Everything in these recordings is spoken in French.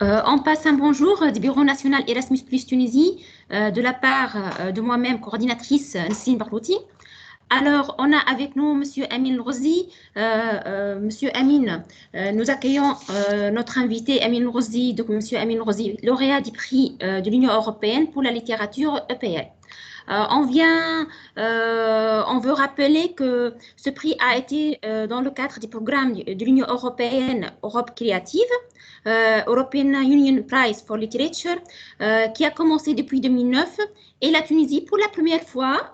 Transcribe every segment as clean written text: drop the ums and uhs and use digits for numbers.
On passe un bonjour du Bureau national Erasmus Plus Tunisie de la part de moi-même, coordinatrice Nesrine Barlouti. Alors, on a avec nous Monsieur Amin Rozi. Monsieur Amin, nous accueillons notre invité Amin Rozi, donc Monsieur Amin Rozi, lauréat du prix de l'Union européenne pour la littérature EPL. On veut rappeler que ce prix a été dans le cadre du programme de l'Union européenne Europe créative, European Union Prize for Literature, qui a commencé depuis 2009, et la Tunisie, pour la première fois,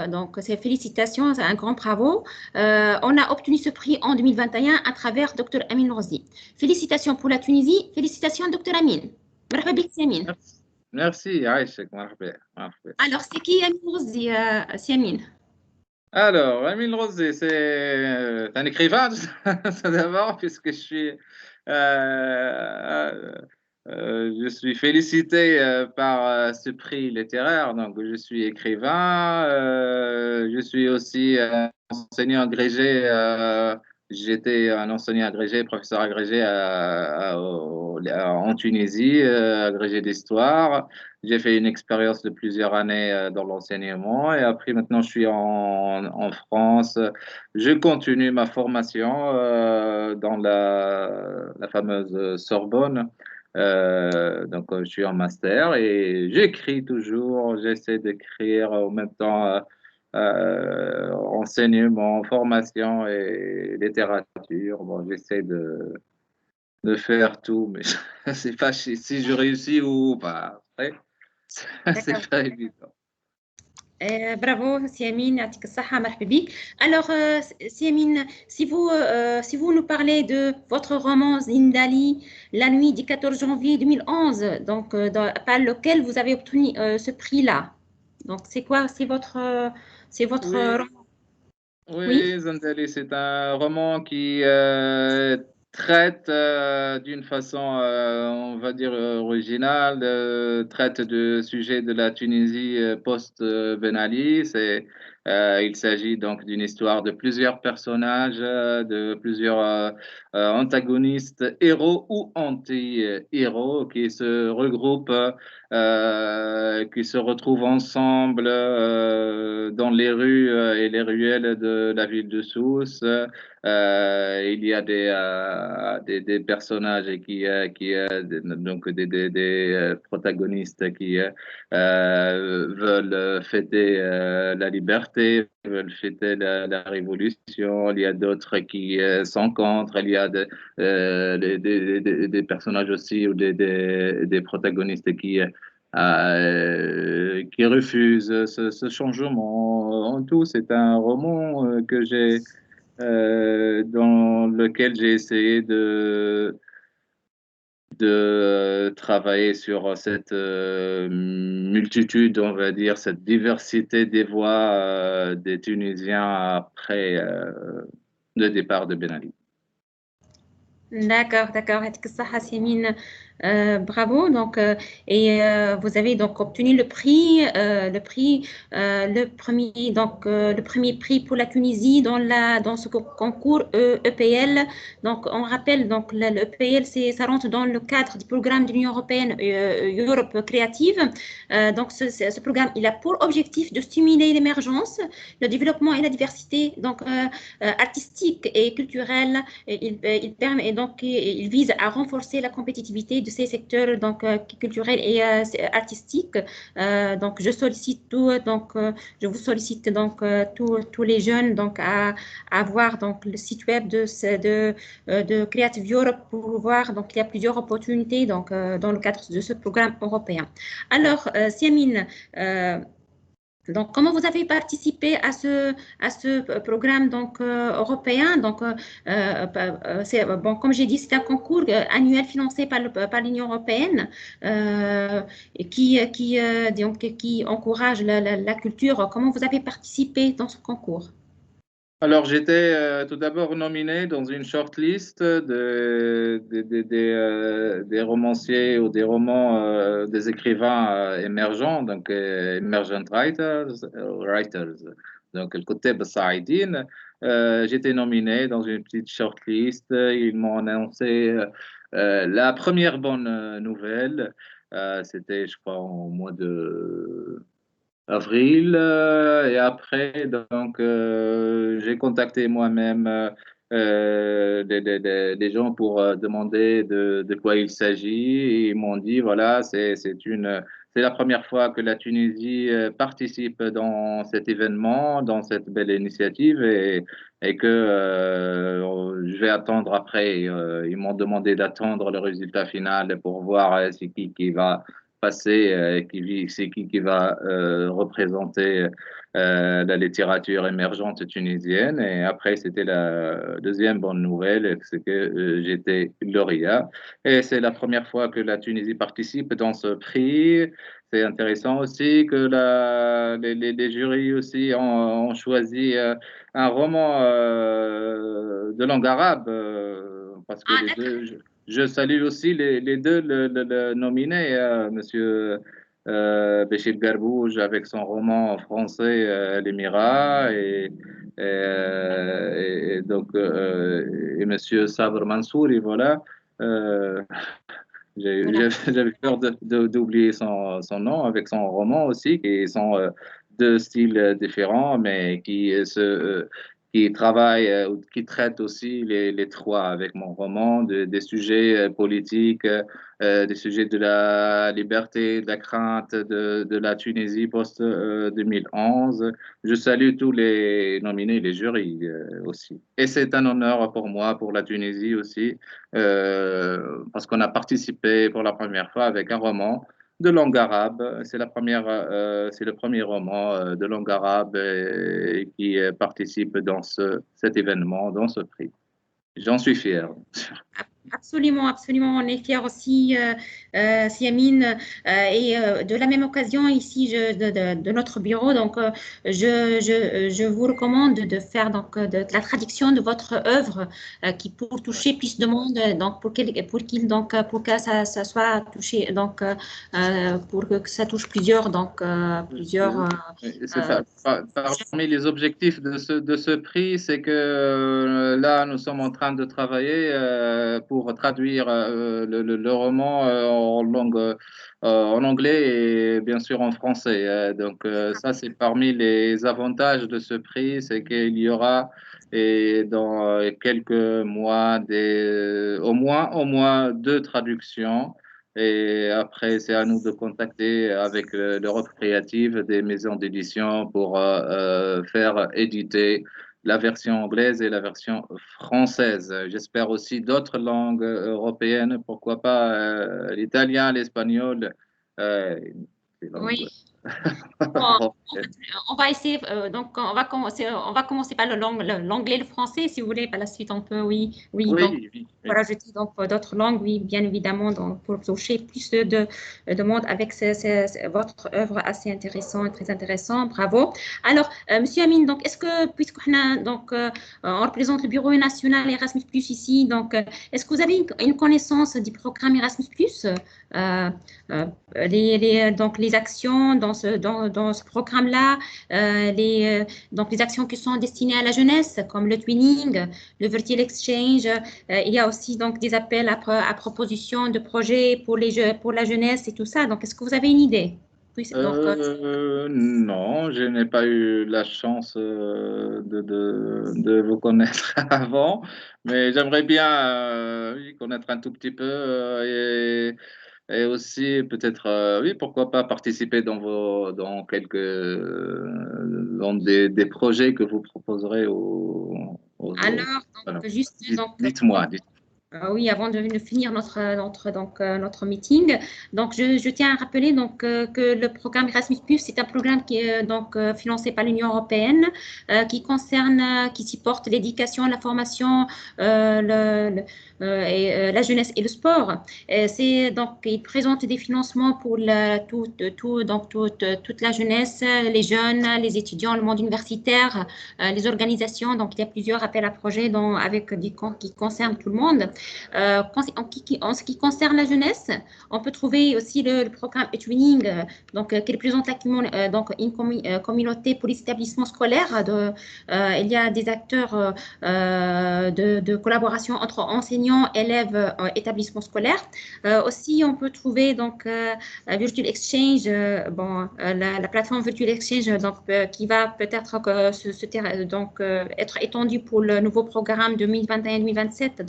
donc c'est félicitations, c'est un grand bravo, on a obtenu ce prix en 2021 à travers Dr Amin Rozi. Félicitations pour la Tunisie, félicitations Dr Amin. مرحبا بك سي أمين. Merci, Aïchek, marhaba. Alors, c'est qui Amin Rozi, سي أمين? Alors, Amin Rosé, c'est un écrivain, tout d'abord, puisque je suis félicité par ce prix littéraire. Donc, je suis écrivain, je suis aussi enseignant agrégé. J'étais un enseignant agrégé, professeur agrégé en Tunisie, agrégé d'histoire. J'ai fait une expérience de plusieurs années dans l'enseignement et après maintenant je suis en France. Je continue ma formation dans la fameuse Sorbonne. Donc je suis en master et j'écris toujours, j'essaie d'écrire en même temps enseignement, formation et littérature. Bon, j'essaie de faire tout, mais je ne sais pas si je réussis ou pas. Après, c'est pas évident. Bravo, Siamine, يعطيك الصحة, مرحبا بك. Alors, Siamine, si vous nous parlez de votre roman Zindali, la nuit du 14 janvier 2011, donc par lequel vous avez obtenu ce prix-là. Donc, c'est quoi? C'est votre Oui, roman? Oui? oui, Zendali, c'est un roman qui traite d'une façon, on va dire, originale, traite de sujets de la Tunisie post-Ben Ali. Il s'agit donc d'une histoire de plusieurs personnages, de plusieurs antagonistes, héros ou anti-héros, qui se regroupent, qui se retrouvent ensemble dans les rues et les ruelles de la ville de Sousse. Il y a des personnages donc des protagonistes qui veulent fêter la liberté, veulent fêter la révolution. Il y a d'autres qui sont contre. Il y a des personnages aussi ou des protagonistes qui refusent ce changement. En tout, c'est un roman dans lequel j'ai essayé de travailler sur cette multitude, on va dire, cette diversité des voix des Tunisiens après le départ de Ben Ali. D'accord, d'accord. يعطيك الصحة, Siamine. Bravo. Donc, vous avez donc obtenu le premier prix pour la Tunisie dans ce concours EPL. Donc, on rappelle donc le EPL, ça rentre dans le cadre du programme de l'Union européenne Europe créative. Donc, ce programme, il a pour objectif de stimuler l'émergence, le développement et la diversité donc artistique et culturelle. Il permet donc il vise à renforcer la compétitivité de ces secteurs donc culturels et artistiques. Donc je vous sollicite donc tous les jeunes donc à voir donc le site web de Creative Europe pour voir donc il y a plusieurs opportunités donc dans le cadre de ce programme européen. Alors Siamine, donc, comment vous avez participé à ce programme donc, européen? Donc, comme j'ai dit, c'est un concours annuel financé par l'Union européenne qui encourage la culture. Comment vous avez participé dans ce concours? Alors, j'étais tout d'abord nominé dans une shortlist des romanciers ou des romans, des écrivains émergents, donc emergent writers, donc le côté Saïdine. J'étais nominé dans une petite shortlist. Ils m'ont annoncé la première bonne nouvelle. C'était, je crois, au mois de avril. Et après, donc, j'ai contacté moi-même des gens pour demander de quoi il s'agit. Et ils m'ont dit, voilà, c'est la première fois que la Tunisie participe dans cet événement, dans cette belle initiative, et que je vais attendre après. Ils m'ont demandé d'attendre le résultat final pour voir c'est qui va passer, c'est qui va représenter la littérature émergente tunisienne. Et après, c'était la deuxième bonne nouvelle, c'est que j'étais lauréat. Et c'est la première fois que la Tunisie participe dans ce prix. C'est intéressant aussi que les jurys aussi ont choisi un roman de langue arabe, parce que Ah, les d'accord. deux, je salue aussi les deux le nominés, Monsieur Béchir Garbouj avec son roman français L'Émirat et donc et Monsieur Sabr Mansour, et voilà. Euh, Voilà. j'avais peur d'oublier son nom avec son roman aussi, qui sont deux styles différents, mais qui travaillent, ou qui traitent aussi les trois avec mon roman, des sujets politiques, des sujets de la liberté, de la crainte de la Tunisie post-2011. Je salue tous les nominés, les jurys aussi. Et c'est un honneur pour moi, pour la Tunisie aussi, parce qu'on a participé pour la première fois avec un roman de langue arabe. C'est le premier roman de langue arabe qui participe dans cet événement, dans ce prix. J'en suis fier. Absolument, absolument. On est fiers aussi, Siamine. Et de la même occasion, ici, de notre bureau, donc, je vous recommande de faire donc, de la traduction de votre œuvre qui pour toucher plus de monde, donc, pour que ça soit touché, donc, pour que ça touche plusieurs, donc, plusieurs. C'est Euh, ça. Parmi les objectifs de ce prix, c'est que là, nous sommes en train de travailler pour traduire le roman en anglais et bien sûr en français. Donc ça, c'est parmi les avantages de ce prix, c'est qu'il y aura et dans quelques mois au moins deux traductions. Et après, c'est à nous de contacter avec l'Europe créative des maisons d'édition pour faire éditer la version anglaise et la version française. J'espère aussi d'autres langues européennes, pourquoi pas l'italien, l'espagnol, les oui. langues Bon, européennes. on va essayer, donc on va commencer par l'anglais et le français, si vous voulez. Par la suite, on peut, oui, oui, donc Oui, oui, pour oui. ajouter donc d'autres langues, oui, bien évidemment, donc pour toucher plus de monde avec votre œuvre assez intéressante, très intéressant. Bravo. Alors, Monsieur Amine, donc est-ce que on représente le Bureau national Erasmus+ ici, donc est-ce que vous avez une connaissance du programme Erasmus+, euh, euh, donc les actions dans ce programme-là, donc les actions qui sont destinées à la jeunesse, comme le twinning, le virtual exchange. Il y a aussi donc des appels à proposition de projets pour la jeunesse et tout ça. Donc, est-ce que vous avez une idée? Donc, Non, je n'ai pas eu la chance de vous connaître avant, mais j'aimerais bien oui, connaître un tout petit peu et aussi peut-être, oui, pourquoi pas participer dans dans des projets que vous proposerez alors, voilà. donc, juste donc, Dites-moi, dites. Oui, avant de finir notre meeting, donc je tiens à rappeler que le programme Erasmus+, c'est un programme qui est financé par l'Union européenne, qui supporte l'éducation, la formation, la jeunesse et le sport. Il présente des financements pour toute la jeunesse, les jeunes, les étudiants, le monde universitaire, les organisations. Donc, il y a plusieurs appels à projets qui concernent tout le monde. En ce qui concerne la jeunesse, on peut trouver aussi le programme e-twinning, qui représente une communauté pour les établissements scolaires. Il y a des acteurs de collaboration entre enseignants, élèves, établissements scolaires. Aussi, on peut trouver Virtual Exchange, la plateforme Virtual Exchange, qui va peut-être être étendue pour le nouveau programme 2021-2027,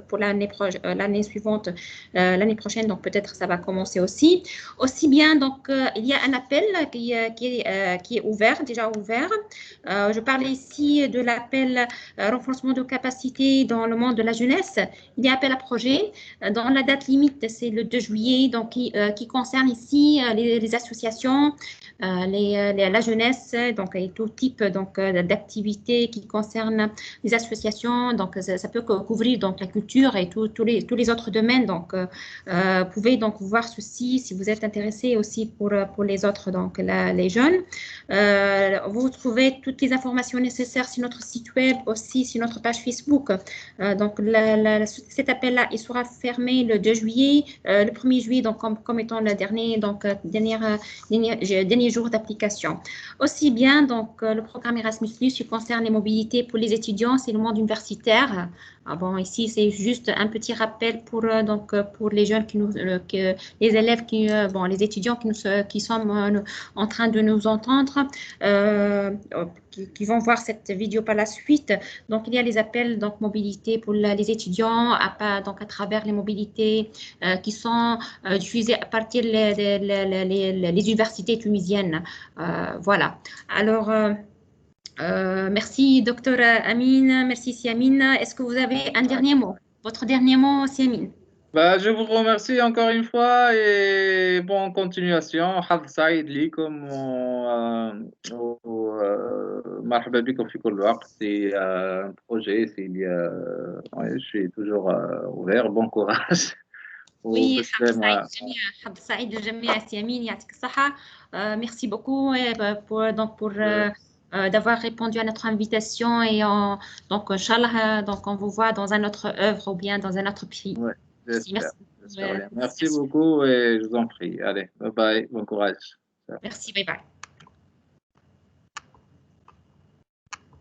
pour l'année suivante, l'année prochaine, donc peut-être ça va commencer aussi. Aussi bien, il y a un appel qui est ouvert, déjà ouvert. Je parlais ici de l'appel renforcement de capacité dans le monde de la jeunesse. Il y a appel à projet. Dans la date limite, c'est le 2 juillet, qui concerne ici les associations, la jeunesse, et tout type d'activités qui concernent les associations. Donc, ça peut couvrir la culture et tous les autres domaines. Donc, vous pouvez voir ceci si vous êtes intéressé aussi pour les autres, les jeunes. Vous trouvez toutes les informations nécessaires sur notre site web, aussi sur notre page Facebook. Cet appel-là, il sera fermé le 2 juillet, le 1er juillet, comme étant le dernier jour d'application. Aussi bien, le programme Erasmus+, qui concerne les mobilités pour les étudiants, c'est le monde universitaire. Ici, c'est juste un petit rappel pour les jeunes les élèves les étudiants qui sont en train de nous entendre, qui vont voir cette vidéo par la suite. Donc, il y a les appels mobilité pour les étudiants à travers les mobilités qui sont diffusées à partir les universités tunisiennes. Voilà. Alors, merci, docteur Amine. Merci, Siamine. Est-ce que vous avez un dernier mot? Votre dernier mot, Siamine? Je vous remercie encore une fois et bonne continuation. حظ سعيد ليكم مرحبا بكم في كل وقت. C'est un projet, je suis toujours ouvert. Bon courage. Oui, حظ سعيد للجميع سيامين يعطيك الصحة. Merci beaucoup d'avoir répondu à notre invitation et Inch'Allah, on vous voit dans un autre œuvre ou bien dans un autre prix. Ouais, Merci. Merci beaucoup et je vous en prie. Allez, bye bye, bon courage. Merci, bye bye.